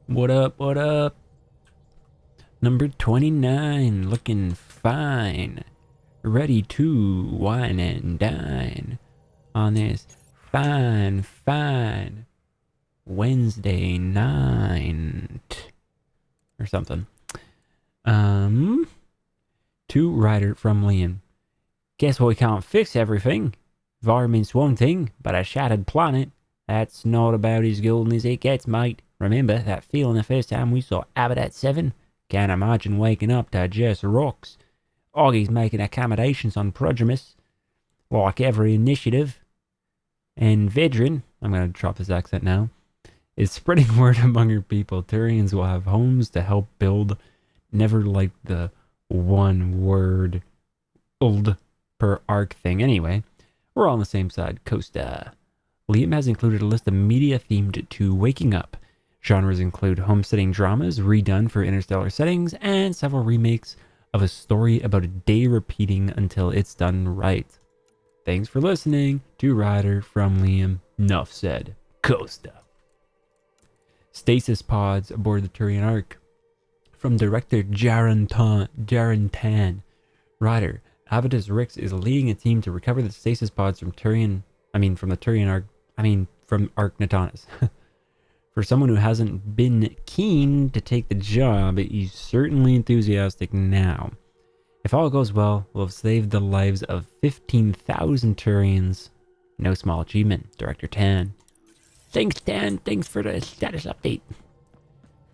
What up, what up? Number 29, looking fine. Ready to wine and dine on this fine Wednesday night. Or something. To Ryder from Liam. Guess we can't fix everything. Environment's one thing, but a shattered planet, that's not about as golden as it gets, mate. Remember that feeling the first time we saw Habitat 7? Can't imagine waking up to just rocks. Augie's making accommodations on Progemus, like every initiative. And Vedran, I'm going to drop this accent now, is spreading word among her people. Turians will have homes to help build. Never liked the one word old per arc thing. Anyway, we're all on the same side. Costa. Liam has included a list of media themed to waking up. Genres include homesteading dramas redone for interstellar settings and several remakes of a story about a day repeating until it's done right. Thanks for listening to Ryder from Liam. Nuff said. Costa. Stasis pods aboard the Turian Ark. From director Jaron Tan. Ryder, Avitus Rix is leading a team to recover the stasis pods from the Turian Ark. From Ark Natanis. For someone who hasn't been keen to take the job, he's certainly enthusiastic now. If all goes well, we'll have saved the lives of 15,000 Turians. No small achievement, Director Tan. Thanks, Tan. Thanks for the status update.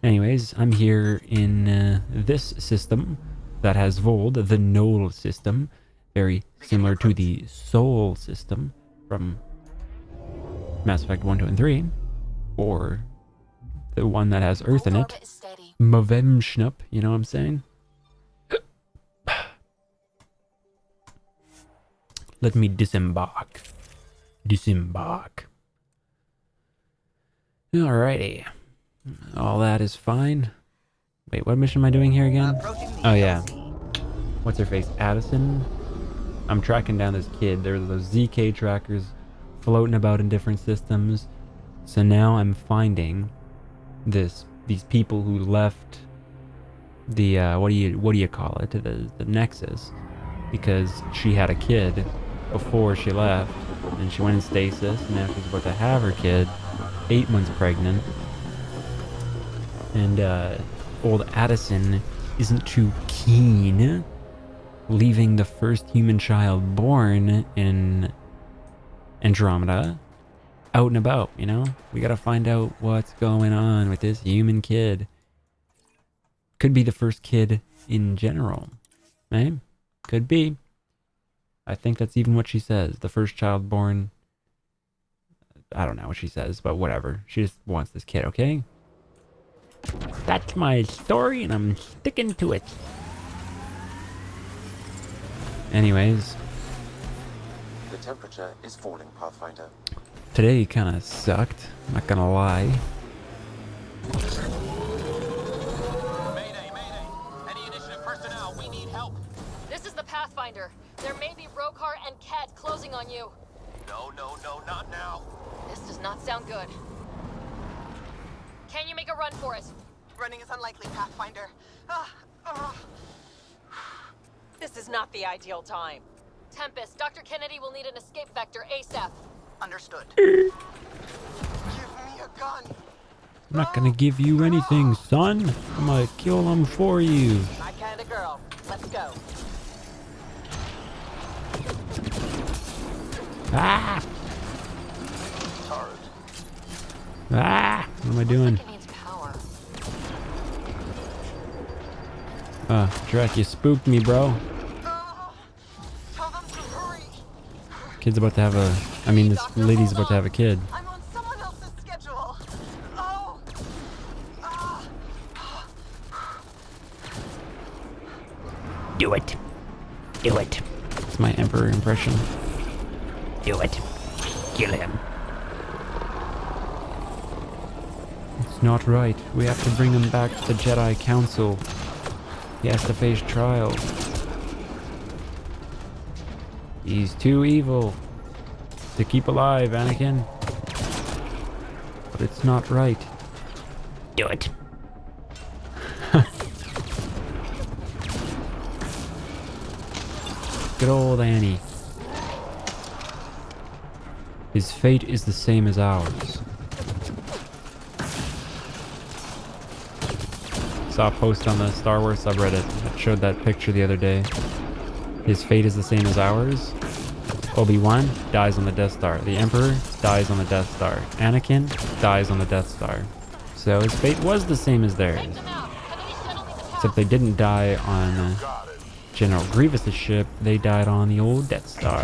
Anyways, I'm here in this system that has Vold, the Knoll system. Very similar to the Soul system from Mass Effect 1, 2, and 3. Or the one that has Earth in it. Movemschnup, you know what I'm saying? Let me disembark. Alrighty. All that is fine. Wait, what mission am I doing here again? Oh yeah. What's her face? Addison? I'm tracking down this kid. There are those ZK trackers floating about in different systems. So now I'm finding these people who left the what do you call it? The Nexus, because she had a kid before she left, and she went in stasis, and now she's about to have her kid, 8 months pregnant, and old Addison isn't too keen leaving the first human child born in Andromeda out and about, you know? We gotta find out what's going on with this human kid. Could be the first kid in general, eh? Could be. I think that's even what she says. The first child born. I don't know what she says, but whatever. She just wants this kid, okay? That's my story, and I'm sticking to it. Anyways. The temperature is falling, Pathfinder. Today kind of sucked, not gonna lie. Mayday, mayday! Any initiative personnel, we need help! This is the Pathfinder. There may be Rokar and Kett closing on you. No, not now! This does not sound good. Can you make a run for it? Running is unlikely, Pathfinder. This is not the ideal time. Tempest, Dr. Kennedy will need an escape vector ASAP. Understood. Give me a gun. I'm not gonna give you anything, son. I'm gonna kill them for you. My kind of girl. Let's go. Ah! Turret. Ah! What am I doing? It needs power. Drek, you spooked me, bro. Tell them to hurry. Kid's about to have this lady's about to have a kid. I'm on someone else's schedule. Do it. Do it. It's my Emperor impression. Do it. Kill him. It's not right. We have to bring him back to the Jedi Council. He has to face trial. He's too evil to keep alive, Anakin. But it's not right. Do it. Good old Annie. His fate is the same as ours. Saw a post on the Star Wars subreddit that showed that picture the other day. His fate is the same as ours. Obi-Wan dies on the Death Star. The Emperor dies on the Death Star. Anakin dies on the Death Star. So his fate was the same as theirs. Except they didn't die on General Grievous' ship. They died on the old Death Star.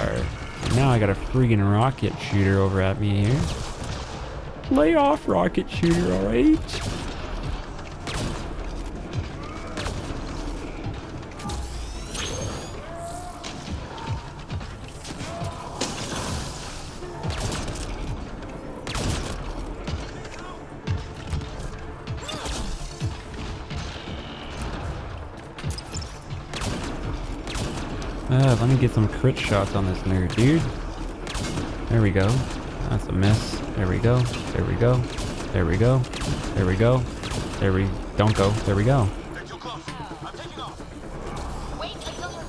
And now I got a friggin' rocket shooter over at me here. Lay off, rocket shooter, alright? Let me get some crit shots on this nerd, dude. There we go. That's a miss. There we go. There we go. There we go. There we go. There we don't go. There we go.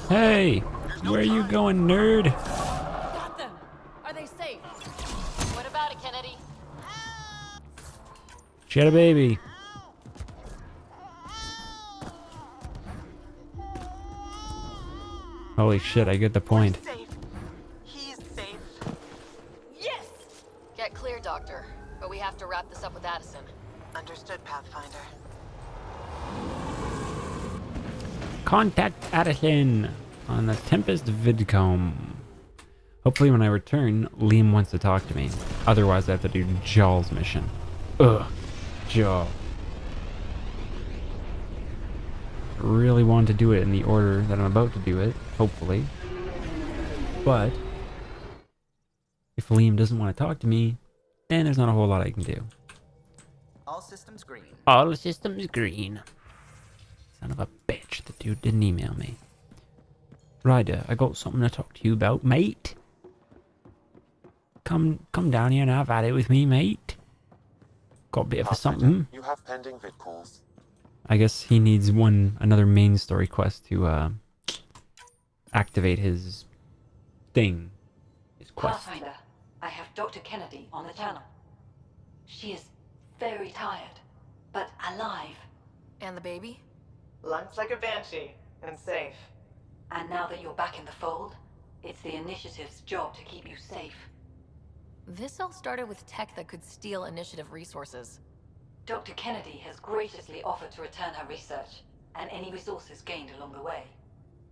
Hey! Where are you going, nerd? Got them. Are they safe? What about it, Kennedy? She had a baby. Holy shit, I get the point. Safe. He's safe. Yes! Get clear, Doctor. But we have to wrap this up with Addison. Understood, Pathfinder. Contact Addison on the Tempest Vidcom. Hopefully when I return, Liam wants to talk to me. Otherwise I have to do Jaal's mission. Ugh. Jaal. Really want to do it in the order that I'm about to do it, hopefully. But if Liam doesn't want to talk to me, then there's not a whole lot I can do. All systems green. All systems green. Son of a bitch, the dude didn't email me. Ryder, I got something to talk to you about, mate. Come down here and have at it with me, mate. Got a bit of a something. You have pending vid calls. I guess he needs another main story quest to activate his thing. His quest. Pathfinder, I have Dr. Kennedy on the channel. She is very tired, but alive. And the baby? Lunch like a banshee and safe. And now that you're back in the fold, it's the Initiative's job to keep you safe. This all started with tech that could steal Initiative resources. Dr. Kennedy has graciously offered to return her research, and any resources gained along the way.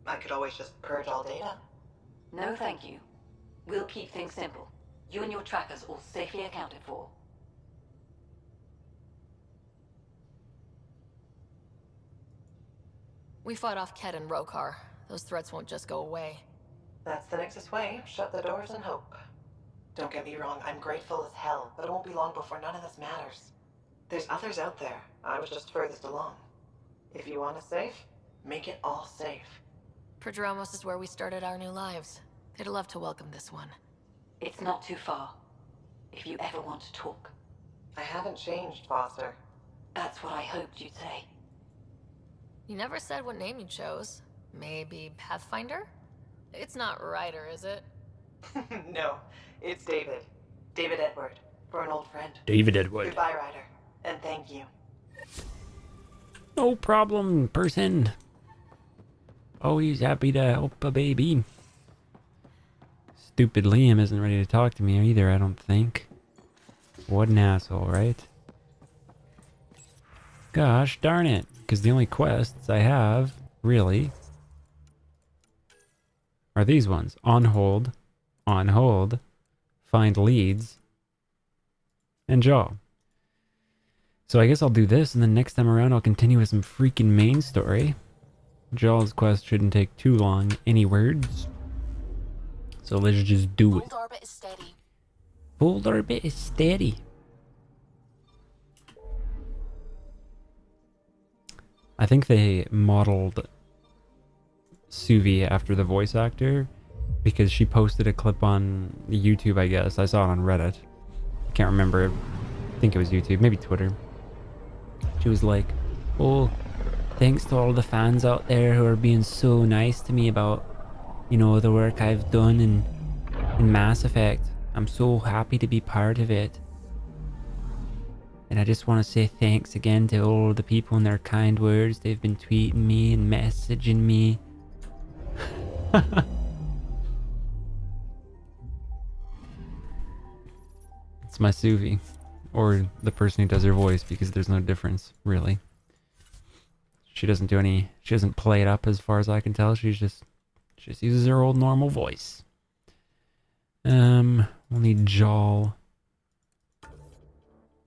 I could always just purge all data. No thank you. We'll keep things simple. You and your trackers all safely accounted for. We fought off Kett and Rokar. Those threats won't just go away. That's the Nexus way. Shut the doors and hope. Don't get me wrong, I'm grateful as hell, but it won't be long before none of this matters. There's others out there. I was just furthest along. If you want us safe, make it all safe. Prodromos is where we started our new lives. They'd love to welcome this one. It's not too far, if you ever want to talk. I haven't changed, Foster. That's what I hoped you'd say. You never said what name you chose. Maybe Pathfinder? It's not Ryder, is it? No, it's David. David Edward, for an old friend. David Edward. Goodbye, Ryder, and thank you. No problem, person. Always happy to help a baby. Stupid Liam isn't ready to talk to me either, I don't think. What an asshole, right? Gosh darn it. Because the only quests I have, really, are these ones. On hold, find leads, and Jaal. So I guess I'll do this, and then next time around I'll continue with some freaking main story. Jaal's quest shouldn't take too long. Any words? So let's just do it. Full orbit is steady. Full orbit is steady. I think they modeled Suvi after the voice actor because she posted a clip on YouTube, I guess. I saw it on Reddit. I can't remember. I think it was YouTube, maybe Twitter. She was like, oh, Thanks to all the fans out there who are being so nice to me about, you know, the work I've done in Mass Effect. I'm so happy to be part of it. And I just want to say thanks again to all the people and their kind words. They've been tweeting me and messaging me. It's my Suvi. Or the person who does her voice, because there's no difference, really. She doesn't play it up as far as I can tell. She just uses her old normal voice. We'll need Jaal.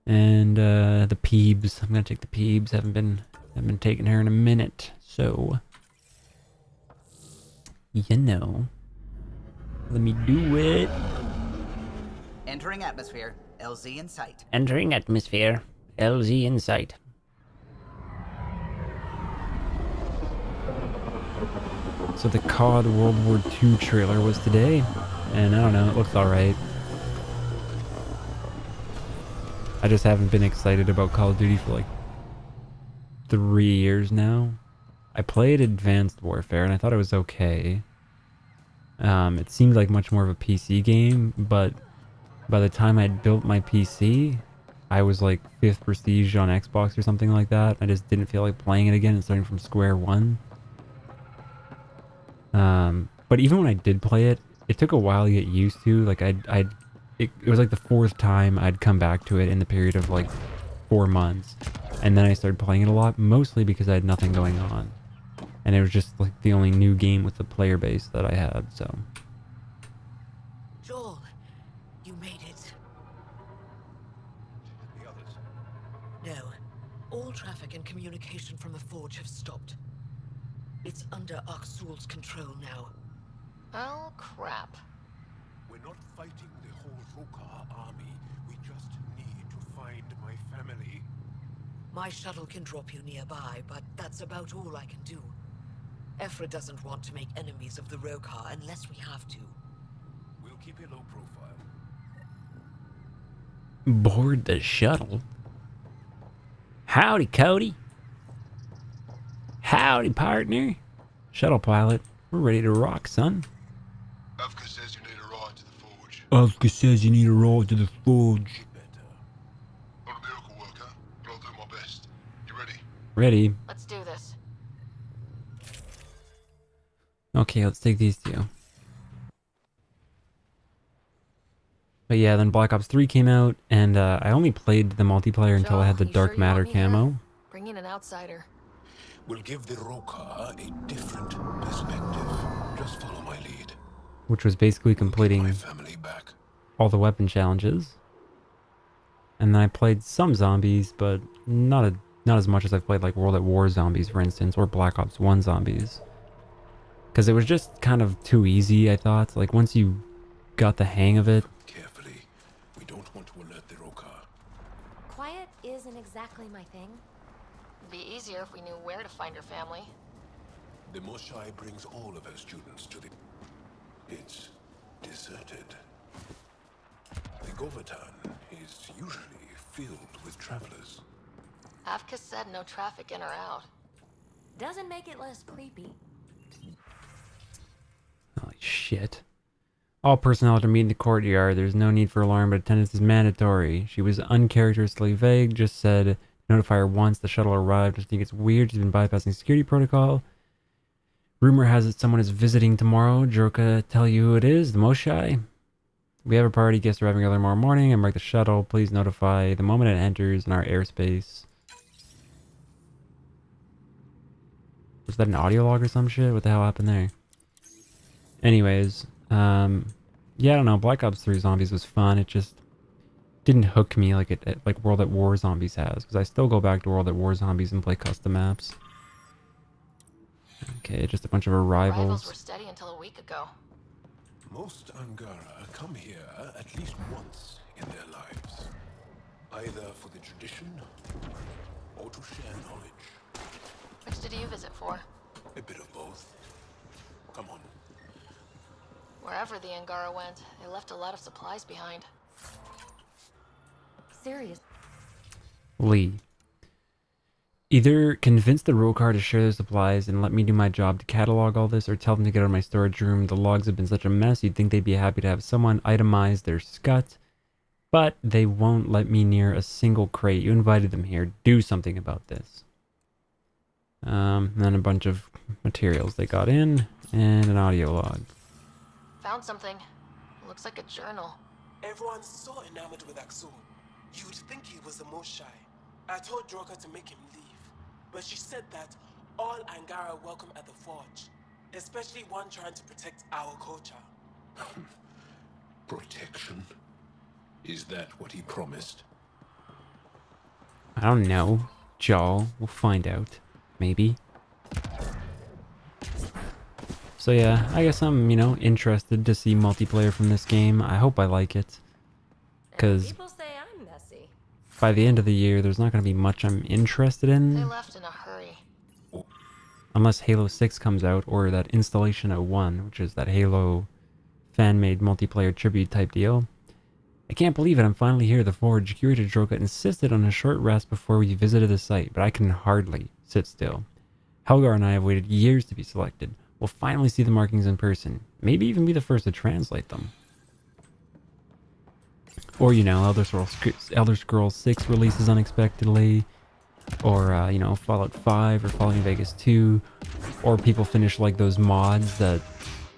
And the Peebs. I'm gonna take the Peebs. Haven't been taking her in a minute, so you know. Let me do it. Entering atmosphere. LZ in sight. Entering atmosphere. LZ in sight. So the COD World War II trailer was today, and I don't know, it looks alright. I just haven't been excited about Call of Duty for like 3 years now. I played Advanced Warfare and I thought it was okay. It seemed like much more of a PC game, but by the time I'd built my PC, I was like 5th prestige on Xbox or something like that. I just didn't feel like playing it again and starting from square one. But even when I did play it, it took a while to get used to. Like it was like the 4th time I'd come back to it in the period of like 4 months. And then I started playing it a lot, mostly because I had nothing going on. And it was just like the only new game with the player base that I had, so. Jaal, you made it. The others. No. All traffic and communication from the Forge have stopped. It's under Aksul's control now. Oh, crap. We're not fighting the whole Rokar army. We just need to find my family. My shuttle can drop you nearby, but that's about all I can do. Ephra doesn't want to make enemies of the Rokar unless we have to. We'll keep a low profile. Board the shuttle? Howdy, Cody. Howdy, partner. Shuttle pilot, we're ready to rock, son. Avka says you need a ride to the Forge. Avka says you need a ride to the Forge. Better. Not a miracle worker, but I'll do my best. You ready? Ready. Let's do this. Okay, let's take these two. But yeah, then Black Ops 3 came out, and I only played the multiplayer until I had the Jaal, you Dark sure you Matter want me here? camo. Bring in an outsider. We'll give the Rokar a different perspective. Just follow my lead. Which was basically We'll get completing my family back. all the weapon challenges. And then I played some zombies, but not as much as I've played like World at War zombies, for instance, or Black Ops 1 zombies. Because it was just kind of too easy, I thought. Like, once you got the hang of it. Carefully. We don't want to alert the Rokar. Quiet isn't exactly my thing. It'd be easier if we knew where to find her family. The Moshai brings all of her students to the... It's deserted. The Govatan is usually filled with travelers. Avka said no traffic in or out. Doesn't make it less creepy. Holy shit. All personnel to meet in the courtyard. There's no need for alarm, but attendance is mandatory. She was uncharacteristically vague, just said notify her once the shuttle arrived. I think it's weird. She's been bypassing security protocol. Rumor has it someone is visiting tomorrow. Joka, tell you who it is. The Moshai. We have a party. Guests arriving early tomorrow morning. Embark the shuttle. Please notify the moment it enters in our airspace. Was that an audio log or some shit? What the hell happened there? Anyways, yeah, I don't know. Black Ops 3 Zombies was fun. It just didn't hook me like like World at War Zombies has, because I still go back to World at War Zombies and play custom maps. Okay, just a bunch of Arrivals were arrivals. steady until a week ago. Most Angara come here at least once in their lives. Either for the tradition or to share knowledge. Which did you visit for? A bit of both. Come on. Wherever the Angara went, they left a lot of supplies behind. Serious. Lee. Either convince the roll car to share their supplies and let me do my job to catalog all this, or tell them to get out of my storage room. The logs have been such a mess, you'd think they'd be happy to have someone itemize their scut. But they won't let me near a single crate. You invited them here. Do something about this. And then a bunch of materials they got in, and an audio log. Found something. Looks like a journal. Everyone's so enamored with Axel. You would think he was the most shy. I told Droka to make him leave, but she said that all Angara are welcome at the Forge, especially one trying to protect our culture. Protection? Is that what he promised? I don't know. Jaal. We'll find out. Maybe. So yeah, I guess I'm, interested to see multiplayer from this game. I hope I like it. Because People say I'm messy. by the end of the year, there's not going to be much I'm interested They in. left in a hurry. Unless Halo 6 comes out, or that Installation 01, which is that Halo fan-made multiplayer tribute type deal. I can't believe it, I'm finally here. The Forge. Curator Droka insisted on a short rest before we visited the site, but I can hardly sit still. Helgar and I have waited years to be selected. We'll finally see the markings in person. Maybe even be the first to translate them. Or, Elder Scrolls 6 releases unexpectedly. Or, Fallout 5 or Fallout New Vegas 2. Or people finish, like, those mods that...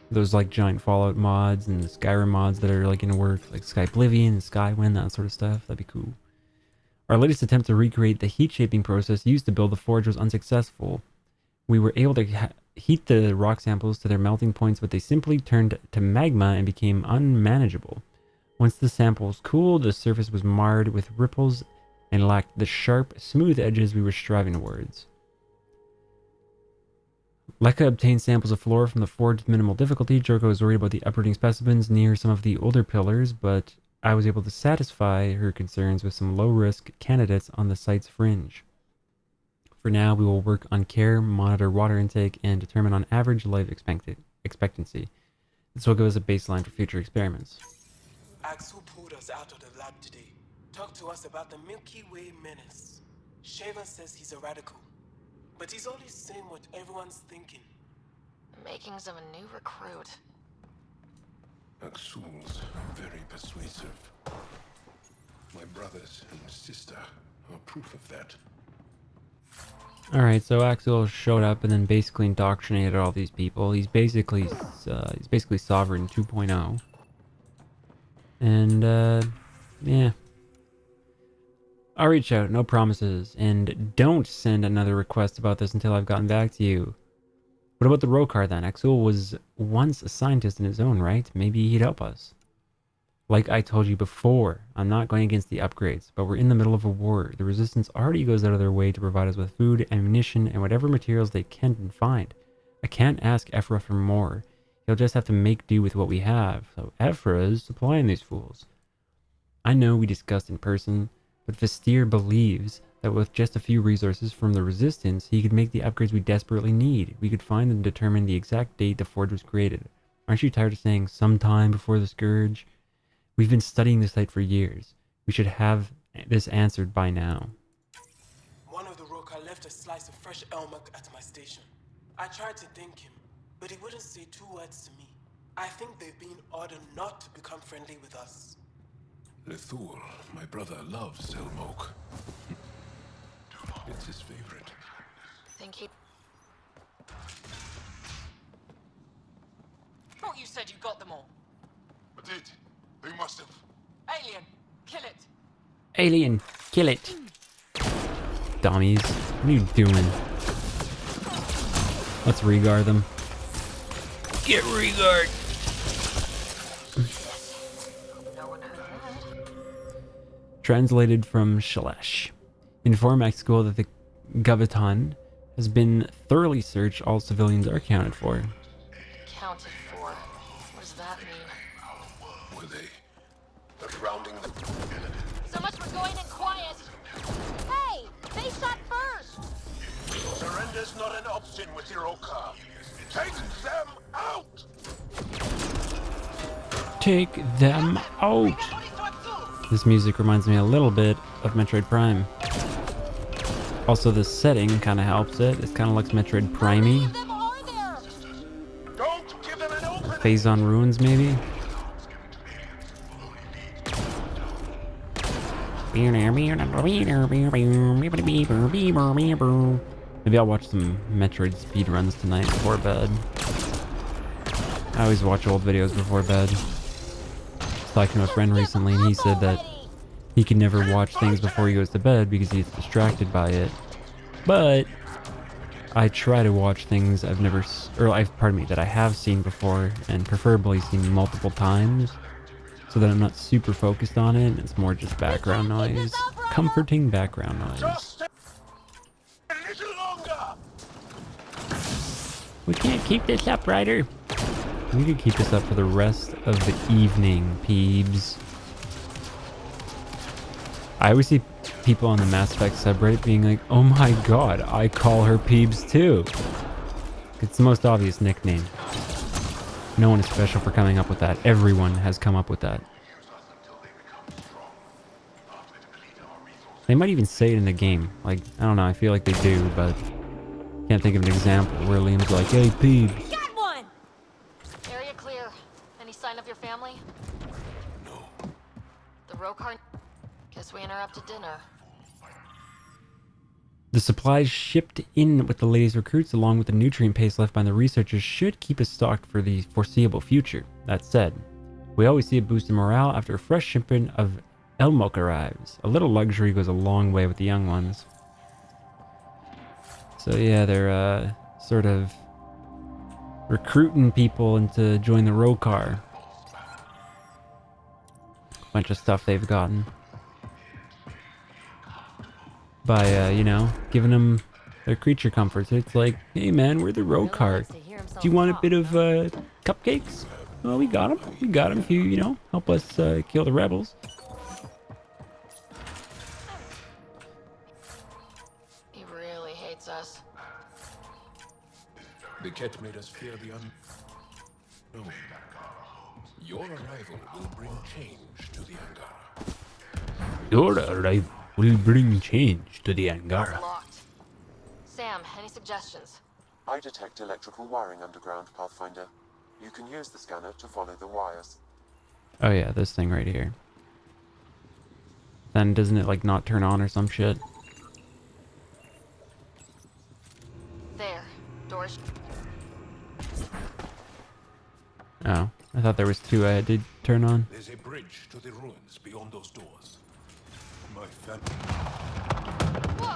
Those, like, giant Fallout mods and the Skyrim mods that are, like, in work. Like Skyblivion and Skywind, that sort of stuff. That'd be cool. Our latest attempt to recreate the heat shaping process used to build the Forge was unsuccessful. We were able to heat the rock samples to their melting points, but they simply turned to magma and became unmanageable. Once the samples cooled, the surface was marred with ripples and lacked the sharp, smooth edges we were striving towards. Lekka obtained samples of flora from the Forge with minimal difficulty. Jorko was worried about the uprooting specimens near some of the older pillars, but I was able to satisfy her concerns with some low-risk candidates on the site's fringe. For now, we will work on care, monitor water intake, and determine on average life expectancy. This will give us a baseline for future experiments. Axel pulled us out of the lab today. Talked to us about the Milky Way menace. Shaver says he's a radical, but he's only saying what everyone's thinking. Makings of a new recruit. Axul's very persuasive. My brothers and sister are proof of that. Alright, so Axel showed up and then basically indoctrinated all these people. He's basically Sovereign 2.0. And, yeah. I'll reach out, no promises. And don't send another request about this until I've gotten back to you. What about the Rokar then? Axel was once a scientist in his own right. Maybe he'd help us. Like I told you before, I'm not going against the upgrades, but we're in the middle of a war. The Resistance already goes out of their way to provide us with food, ammunition, and whatever materials they can find. I can't ask Ephra for more. He'll just have to make do with what we have, so Ephra is supplying these fools. I know we discussed in person, but Vestir believes that with just a few resources from the Resistance, he could make the upgrades we desperately need. We could find and determine the exact date the Forge was created. Aren't you tired of saying sometime before the Scourge? We've been studying the site for years. We should have this answered by now. One of the Rokar left a slice of fresh elmuck at my station. I tried to thank him, but he wouldn't say 2 words to me. I think they've been ordered not to become friendly with us. Lethul, my brother, loves elmoke. It's his favorite. Think he... Thought you said you got them all. I did. They must have. Alien, kill it. Alien, kill it. Dummies. What are you doing? Let's regard them. Get regard. No one heard that. Translated from Shalesh. Inform X School that the Gavitan has been thoroughly searched. All civilians are accounted for. Counted for. What does that mean? Were they surrounding the... So much for going in quiet! Hey! They shot first! Surrender's not an option with your Rokar. Take them out! Take them out! This music reminds me a little bit of Metroid Prime. Also, the setting kind of helps it. It kind of looks Metroid Prime-y. Phazon Ruins, maybe? Maybe I'll watch some Metroid speedruns tonight before bed. I always watch old videos before bed. I was talking to a friend recently and he said that he can never watch things before he goes to bed because he gets distracted by it. But I try to watch things I've never, that I have seen before and preferably seen multiple times so that I'm not super focused on it. It's more just background noise. Comforting background noise. We can't keep this up, Ryder. We could keep this up for the rest of the evening, peebs. I always see people on the Mass Effect subreddit being like, oh my god, I call her peebs too. It's the most obvious nickname. No one is special for coming up with that. Everyone has come up with that. They might even say it in the game. Like, I don't know, I feel like they do, but can't think of an example where Liam's like, hey, peebs. Got one! Area clear. Any sign of your family? No. The Rokar? Guess we interrupted dinner. The supplies shipped in with the latest recruits along with the nutrient paste left by the researchers should keep us stocked for the foreseeable future. That said, we always see a boost in morale after a fresh shipment of Elmok arrives. A little luxury goes a long way with the young ones. So yeah, they're sort of recruiting people into join the Rokar. Bunch of stuff they've gotten. By, you know, giving them their creature comforts. It's like, hey man, we're the Rokar. Do you want a bit of cupcakes? Well, we got them. We got them if you, you know, help us kill the rebels. He really hates us. The Kett made us fear the unknown. Your arrival will bring change to the Angara. Your arrival will bring change to the Angara. Locked. Sam, any suggestions? I detect electrical wiring underground, Pathfinder. You can use the scanner to follow the wires. Oh yeah, this thing right here. Then doesn't it like not turn on or some shit? There. Doors. Oh, I thought there was two I had to turn on. There's a bridge to the ruins beyond those doors. My family.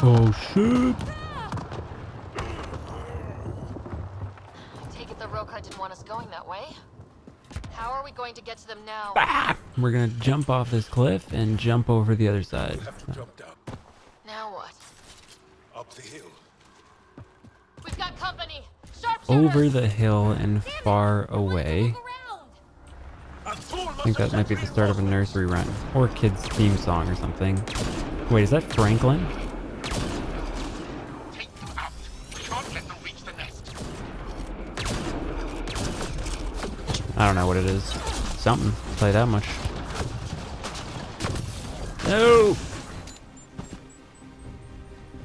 Oh shit! I take it the Rokar didn't want us going that way. How are we going to get to them now? Ah! We're gonna jump off this cliff and jump over the other side. We'll have to jump down. Now what? Up the hill. We've got company. Over the hill and far away. I think that might be the start of a nursery rhyme or kids theme song or something. Wait, is that Franklin? I don't know what it is. Something. I'll tell you that much. No!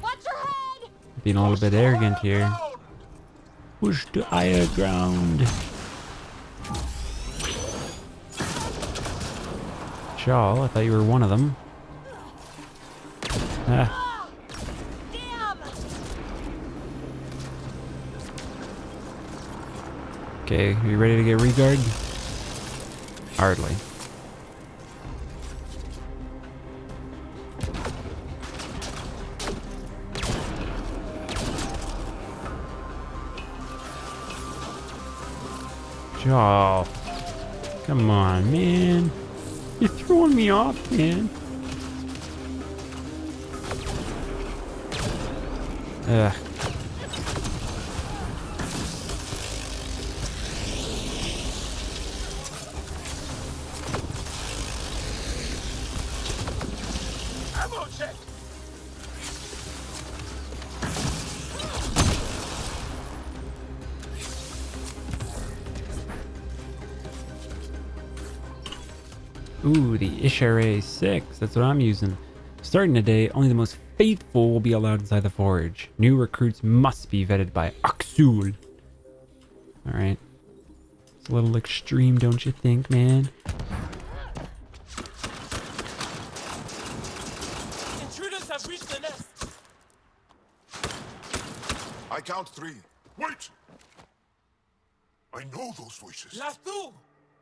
Watch your head! Being a little bit arrogant here. Push to higher ground. Jaal, I thought you were one of them. Ah. Okay, are you ready to get regard? Hardly. Jaal. Come on, man. You're throwing me off, man. Ugh. Ammo check. Ooh, the Ishare 6. That's what I'm using. Starting today, only the most faithful will be allowed inside the forge. New recruits must be vetted by Aksul. Alright. It's a little extreme, don't you think, man? Intruders have reached the nest. I count 3. Wait! I know those voices. Lathu,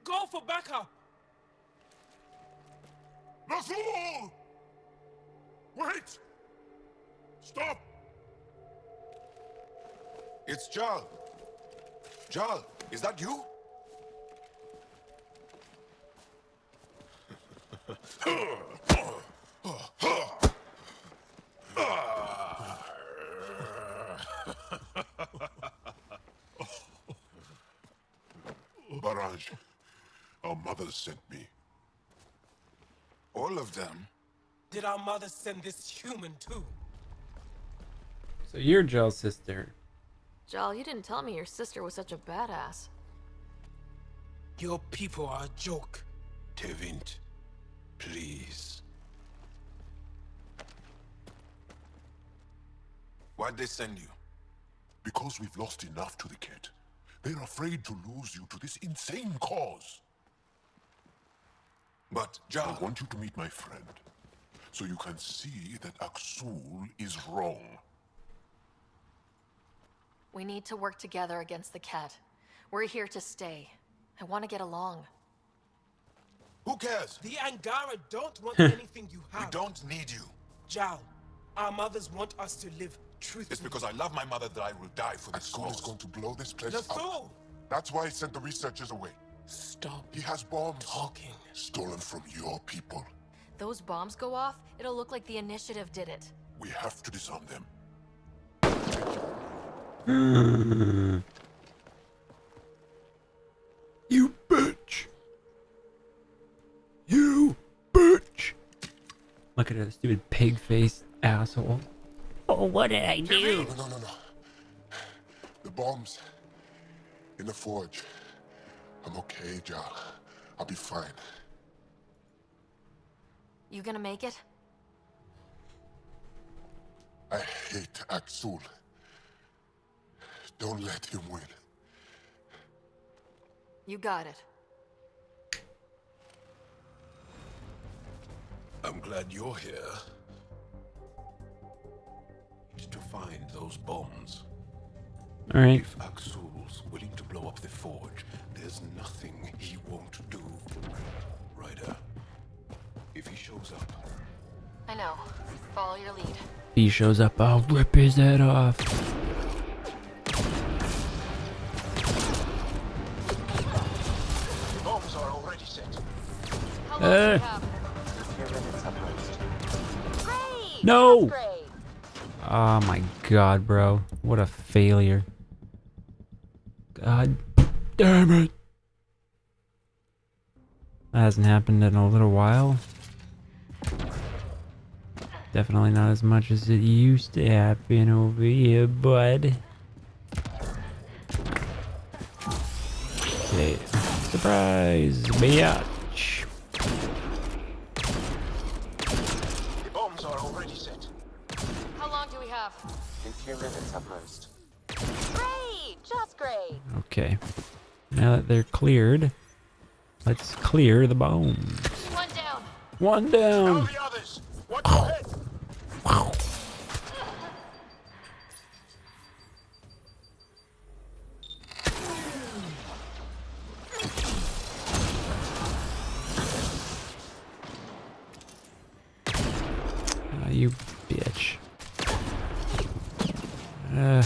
go for backup. Rasul! Wait! Stop! It's Jaal. Jaal, is that you? Barrage, our mothers sent me. All of them? Did our mother send this human too? So you're Jaal's sister. Jaal, you didn't tell me your sister was such a badass. Your people are a joke. Tevint, please. Why'd they send you? Because we've lost enough to the Kett. They're afraid to lose you to this insane cause. But, Jaal, I want you to meet my friend, so you can see that Aksul is wrong. We need to work together against the Kett. We're here to stay. I want to get along. Who cares? The Angara don't want anything you have. We don't need you. Jaal, our mothers want us to live truthfully. It's because I love my mother that I will die for this cause. Aksul is going to blow this place Lathu! up. That's why he sent the researchers away. Stop. He has bombs. Talking. Stolen from your people. Those bombs go off, it'll look like the initiative did it. We have to disarm them. You bitch! You bitch! Look at her stupid pig-faced asshole. Oh, what did I do? No. The bombs in the forge. I'm okay, Jaal. I'll be fine. You gonna make it? I hate Aksul. Don't let him win. You got it. I'm glad you're here. To find those bombs. Alright. If Aksul's willing to blow up the forge, there's nothing he won't do. Ryder, if he shows up... I know. Follow your lead. If he shows up, I'll rip his head off. The bombs are already set. How long do we have? Great! No! That's great. Oh my god, bro. What a failure. God damn it. That hasn't happened in a little while. Definitely not as much as it used to happen over here, bud. Okay. Surprise, bitch. The bombs are already set. How long do we have? In few minutes at most. Great! Just great! Okay. Now that they're cleared, let's clear the bombs. One down. One down. The others! Watch your head! You bitch. Ugh!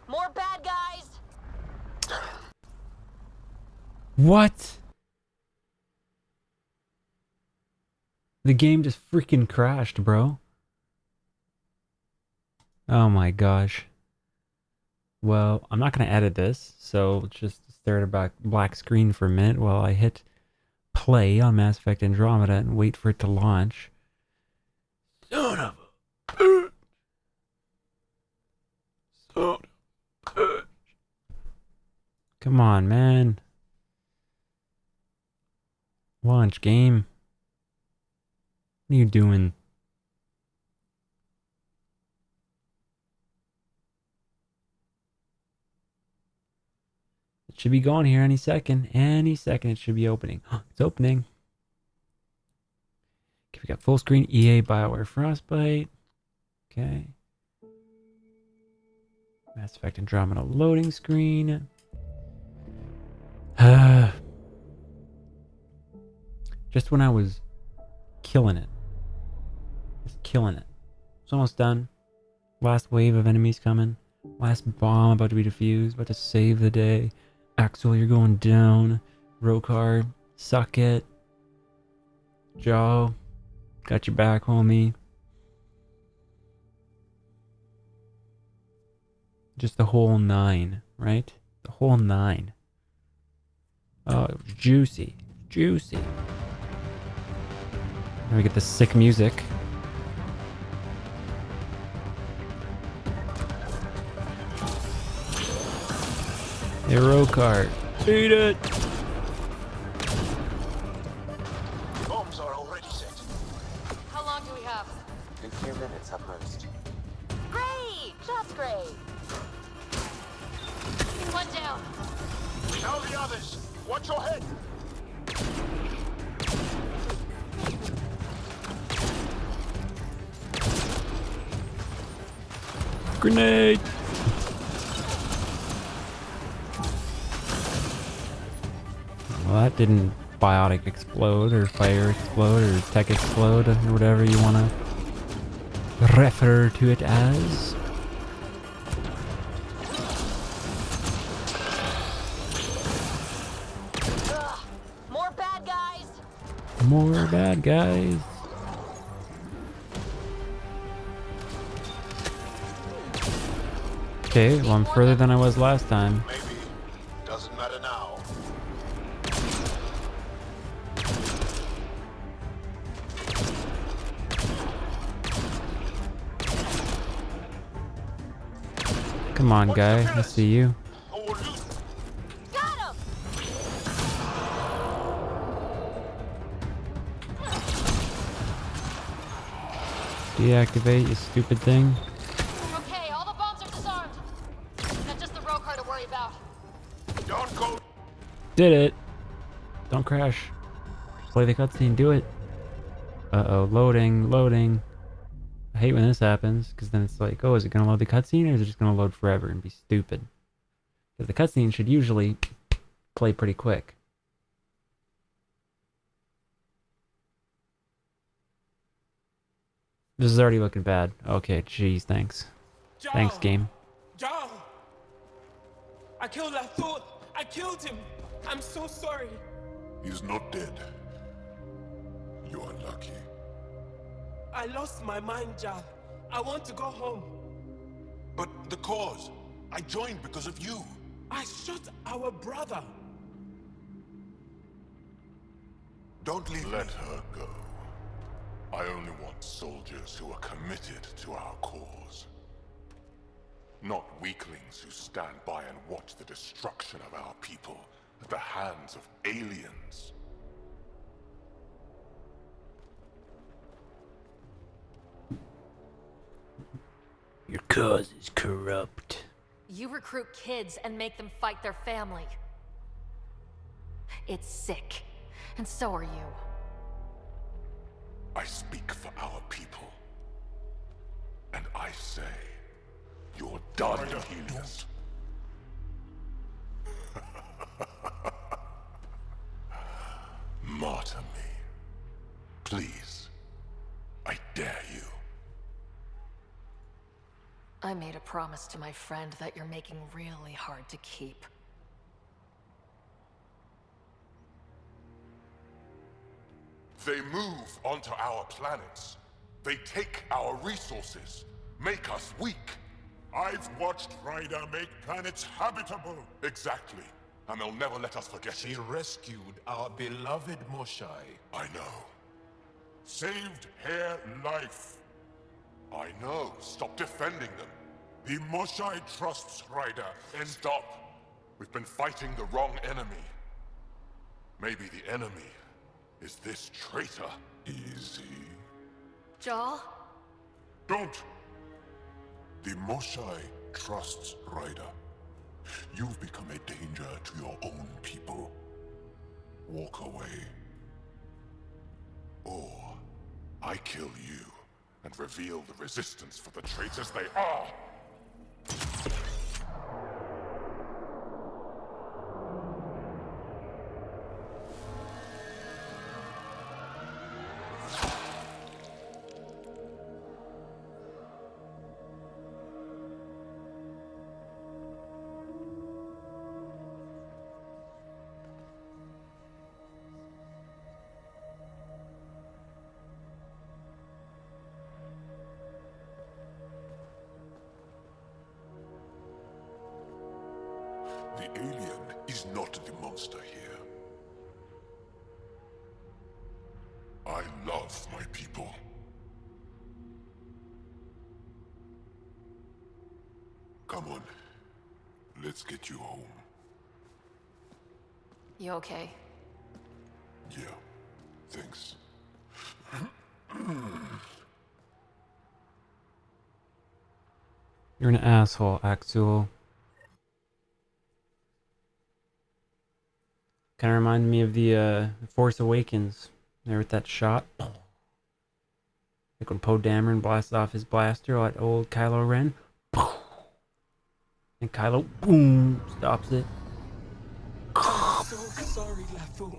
More bad guys! What? The game just freaking crashed, bro. Oh my gosh. Well, I'm not going to edit this, so just stare at a black screen for a minute while I hit play on Mass Effect Andromeda and wait for it to launch. Son of a... Come on, man. Launch game. What are you doing? It should be going here any second. Any second it should be opening. It's opening. Okay, we got full screen EA BioWare Frostbite. Okay. Mass Effect Andromeda loading screen. Just when I was killing it. Just killing it. It's almost done. Last wave of enemies coming. Last bomb about to be defused. About to save the day. Axel, you're going down. Rokar, suck it. Jaal, got your back, homie. Just the whole 9, right? The whole 9. Oh, juicy. Juicy. Now we get the sick music. Hero cart. Beat it! Bombs are already set. How long do we have? A few minutes at most. Great! Just great! One down. Tell the others, watch your head. Grenade! Well, that didn't biotic explode, or fire explode, or tech explode, or whatever you want to refer to it as. Ugh, more bad guys! More bad guys. Okay, well I'm further than I was last time. Maybe. Doesn't matter now. Come on, guy. I see you. Got him! Deactivate, you stupid thing. Okay, all the bombs are disarmed. That's just the Rokar to worry about. Don't go. Did it. Don't crash. Play the cutscene. Do it. Uh-oh. Loading. Loading. I hate when this happens, because then it's like, oh, is it going to load the cutscene, or is it just going to load forever and be stupid? Because the cutscene should usually play pretty quick. This is already looking bad. Okay, jeez, thanks. Jaal! Thanks, game. Jaal! I killed Lathor! I killed him! I'm so sorry! He's not dead. You are lucky. I lost my mind, Jaal. I want to go home. But the cause. I joined because of you. I shot our brother. Don't leave Let her go. I only want soldiers who are committed to our cause. Not weaklings who stand by and watch the destruction of our people at the hands of aliens. Your cause is corrupt. You recruit kids and make them fight their family. It's sick. And so are you. I speak for our people. And I say, you're done, Helios. Martyr me. Please. I dare you. I made a promise to my friend that you're making really hard to keep. They move onto our planets. They take our resources, make us weak. I've watched Ryder make planets habitable. Exactly. And they'll never let us forget it. She rescued our beloved Moshai. I know. Saved her life. I know. Stop defending them. The Moshai trusts Ryder and... Stop. We've been fighting the wrong enemy. Maybe the enemy is this traitor. Easy. Jaal? Don't! The Moshai trusts Ryder. You've become a danger to your own people. Walk away. Or I kill you and reveal the resistance for the traitors they are. The alien is not the monster here. I love my people. Come on. Let's get you home. You okay? Yeah. Thanks. You're an asshole, Axel. Kind of reminded me of the Force Awakens. There with that shot. Like when Poe Dameron blasts off his blaster at old Kylo Ren. And Kylo, boom, stops it. I'm so sorry, LaFou.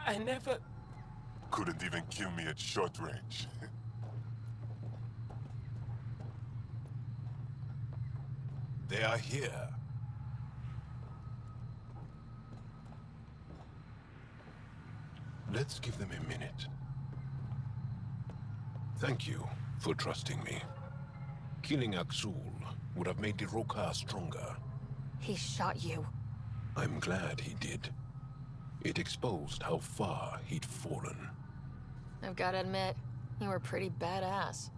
I never... Couldn't even kill me at short range. They are here. Let's give them a minute. Thank you for trusting me. Killing Axul would have made the Roka stronger. He shot you. I'm glad he did. It exposed how far he'd fallen. I've gotta admit, you were pretty badass.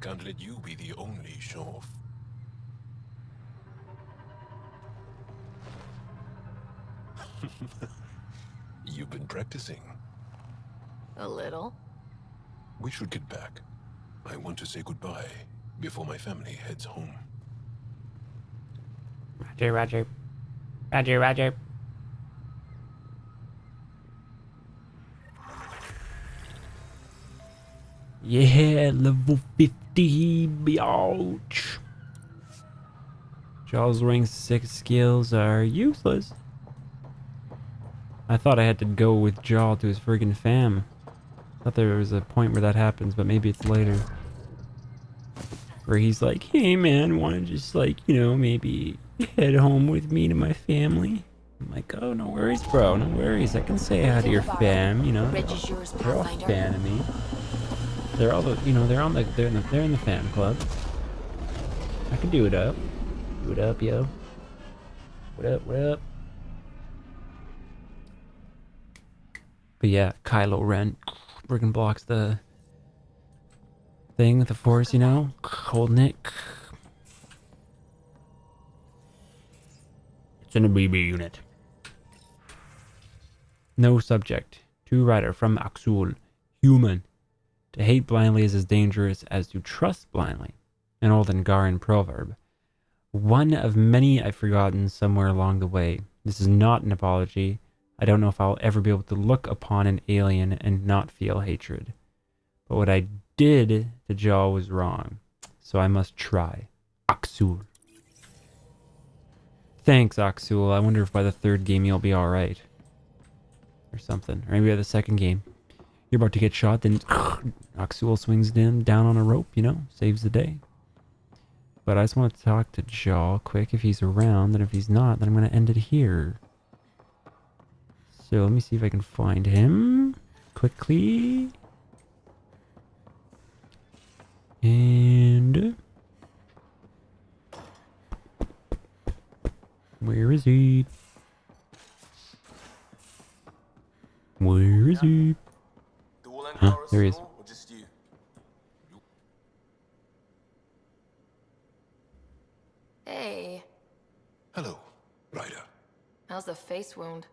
Can't let you be the only show-off. You've been practicing. A little. We should get back. I want to say goodbye before my family heads home. Roger, roger. Roger, roger. Yeah, level 50, biatch. Jaal's rank 6 skills are useless. I thought I had to go with Jaal to his friggin' fam. Thought there was a point where that happens, but maybe it's later. Where he's like, hey man, wanna just like, you know, maybe head home with me to my family? I'm like, oh, no worries, bro, no worries. I can say hi to your fam, you know. They're all fan of me. They're all the, you know, they're in the fan club. I can do it up. Do it up, yo. What up, what up? But yeah, Kylo Ren friggin' blocks the thing with the Force, you know? Holding it. It's in a BB unit. No subject. To Ryder from Axul. Human. To hate blindly is as dangerous as to trust blindly. An old Angaran proverb. One of many I've forgotten somewhere along the way. This is not an apology. I don't know if I'll ever be able to look upon an alien and not feel hatred. But what I did to Jaal was wrong. So I must try. Axul. Thanks, Axul. I wonder if by the third game you'll be alright. Or something. Or maybe by the second game. You're about to get shot, then Axul swings down on a rope, you know? Saves the day. But I just want to talk to Jaal quick if he's around, and if he's not, then I'm going to end it here. So let me see if I can find him quickly. And where is he? Where is he? Huh, there he is. Hey. Hello, Ryder. How's the face wound?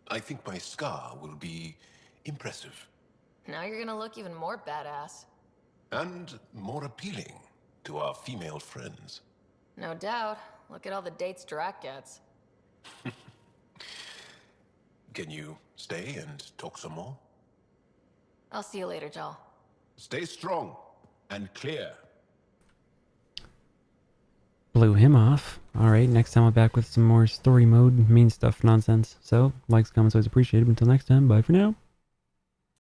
I think my scar will be impressive. Now you're gonna look even more badass. And more appealing to our female friends. No doubt. Look at all the dates Drac gets. Can you stay and talk some more? I'll see you later, Jaal. Stay strong and clear. Blew him off. Alright, next time I'm back with some more story mode, mean stuff nonsense. So, likes, comments, always appreciated. Until next time, bye for now.